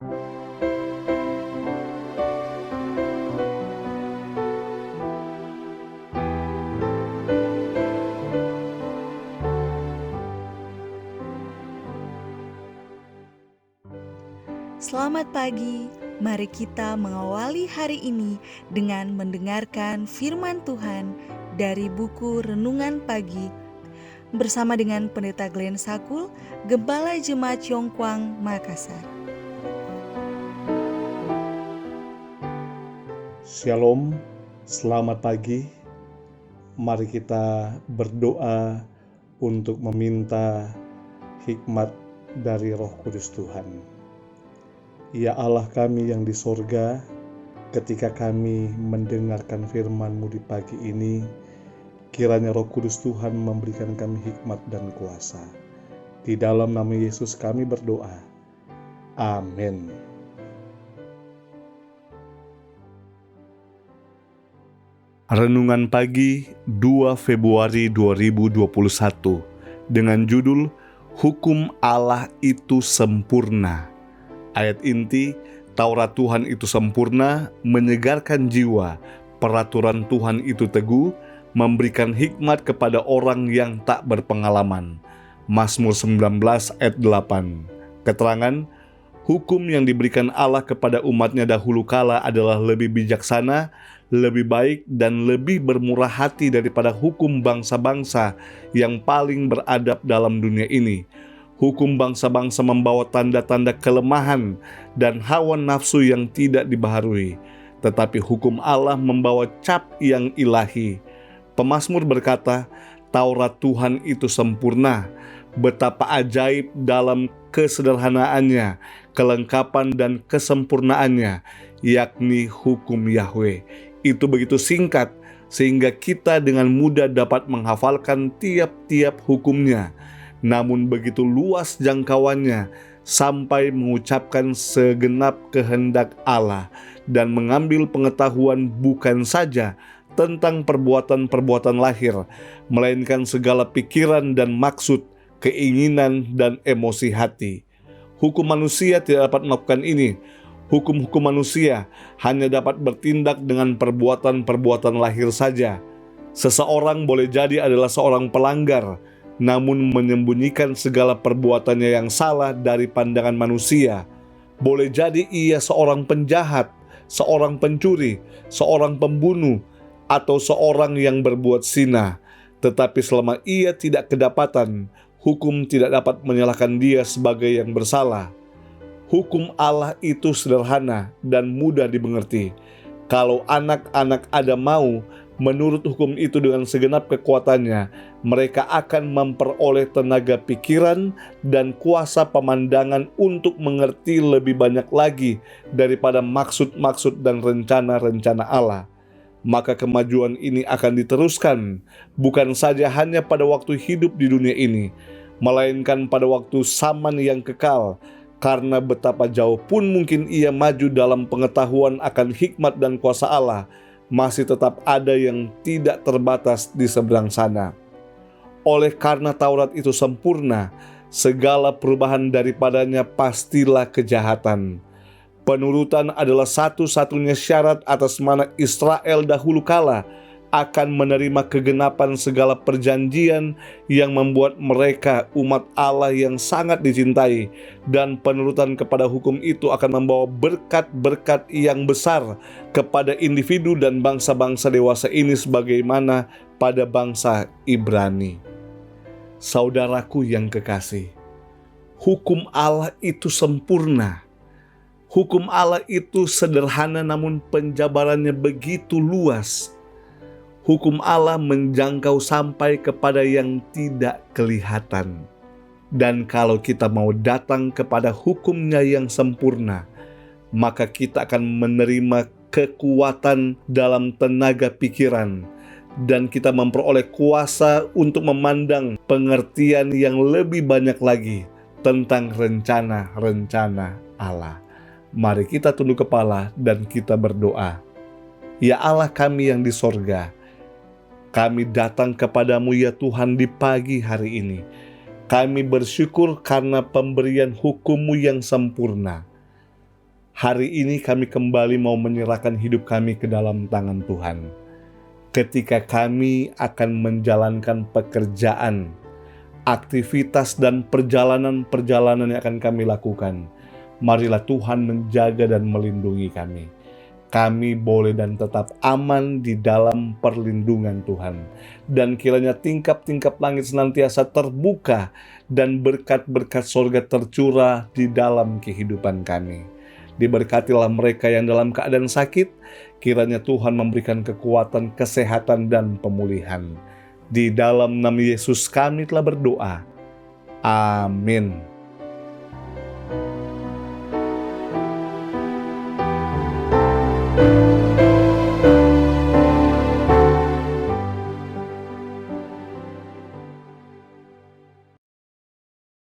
Selamat pagi, mari kita mengawali hari ini dengan mendengarkan firman Tuhan dari buku Renungan Pagi bersama dengan Pendeta Glenn Sakul, Gembala Jemaat Yongkwang, Makassar. Shalom, selamat pagi. Mari kita berdoa untuk meminta hikmat dari Roh Kudus Tuhan. Ya Allah kami yang di sorga, ketika kami mendengarkan firman-Mu di pagi ini, kiranya Roh Kudus Tuhan memberikan kami hikmat dan kuasa. Di dalam nama Yesus kami berdoa. Amin. Renungan pagi 2 Februari 2021 dengan judul Hukum Allah itu sempurna. Ayat inti, Taurat Tuhan itu sempurna, menyegarkan jiwa, peraturan Tuhan itu teguh, memberikan hikmat kepada orang yang tak berpengalaman. Mazmur 19 ayat 8. Keterangan, hukum yang diberikan Allah kepada umatnya dahulu kala adalah lebih bijaksana, lebih baik dan lebih bermurah hati daripada hukum bangsa-bangsa yang paling beradab dalam dunia ini. Hukum bangsa-bangsa membawa tanda-tanda kelemahan dan hawa nafsu yang tidak dibaharui, tetapi hukum Allah membawa cap yang ilahi. Pemazmur berkata, Taurat Tuhan itu sempurna, betapa ajaib dalam kesederhanaannya, kelengkapan dan kesempurnaannya, yakni hukum Yahweh. Itu begitu singkat, sehingga kita dengan mudah dapat menghafalkan tiap-tiap hukumnya. Namun begitu luas jangkauannya sampai mengucapkan segenap kehendak Allah dan mengambil pengetahuan bukan saja tentang perbuatan-perbuatan lahir, melainkan segala pikiran dan maksud, keinginan dan emosi hati. Hukum manusia tidak dapat melakukan ini. Hukum-hukum manusia hanya dapat bertindak dengan perbuatan-perbuatan lahir saja. Seseorang boleh jadi adalah seorang pelanggar, namun menyembunyikan segala perbuatannya yang salah dari pandangan manusia. Boleh jadi ia seorang penjahat, seorang pencuri, seorang pembunuh, atau seorang yang berbuat zina. Tetapi selama ia tidak kedapatan, hukum tidak dapat menyalahkan dia sebagai yang bersalah. Hukum Allah itu sederhana dan mudah dimengerti. Kalau anak-anak Adam mau menurut hukum itu dengan segenap kekuatannya, mereka akan memperoleh tenaga pikiran dan kuasa pemandangan untuk mengerti lebih banyak lagi daripada maksud-maksud dan rencana-rencana Allah. Maka kemajuan ini akan diteruskan, bukan saja hanya pada waktu hidup di dunia ini, melainkan pada waktu zaman yang kekal, karena betapa jauh pun mungkin ia maju dalam pengetahuan akan hikmat dan kuasa Allah, masih tetap ada yang tidak terbatas di seberang sana. Oleh karena Taurat itu sempurna, segala perubahan daripadanya pastilah kejahatan. Penurutan adalah satu-satunya syarat atas mana Israel dahulu kala akan menerima kegenapan segala perjanjian yang membuat mereka umat Allah yang sangat dicintai, dan penurutan kepada hukum itu akan membawa berkat-berkat yang besar kepada individu dan bangsa-bangsa dewasa ini sebagaimana pada bangsa Ibrani. Saudaraku yang kekasih, hukum Allah itu sempurna. Hukum Allah itu sederhana namun penjabarannya begitu luas. Hukum Allah menjangkau sampai kepada yang tidak kelihatan. Dan kalau kita mau datang kepada hukum-Nya yang sempurna, maka kita akan menerima kekuatan dalam tenaga pikiran, dan kita memperoleh kuasa untuk memandang pengertian yang lebih banyak lagi tentang rencana-rencana Allah. Mari kita tunduk kepala dan kita berdoa. Ya Allah kami yang di sorga, kami datang kepadamu ya Tuhan di pagi hari ini. Kami bersyukur karena pemberian hukum-Mu yang sempurna. Hari ini kami kembali mau menyerahkan hidup kami ke dalam tangan Tuhan. Ketika kami akan menjalankan pekerjaan, aktivitas dan perjalanan-perjalanan yang akan kami lakukan, marilah Tuhan menjaga dan melindungi kami. Kami boleh dan tetap aman di dalam perlindungan Tuhan. Dan kiranya tingkap-tingkap langit senantiasa terbuka dan berkat-berkat sorga tercurah di dalam kehidupan kami. Diberkatilah mereka yang dalam keadaan sakit, kiranya Tuhan memberikan kekuatan, kesehatan, dan pemulihan. Di dalam nama Yesus kami telah berdoa. Amin.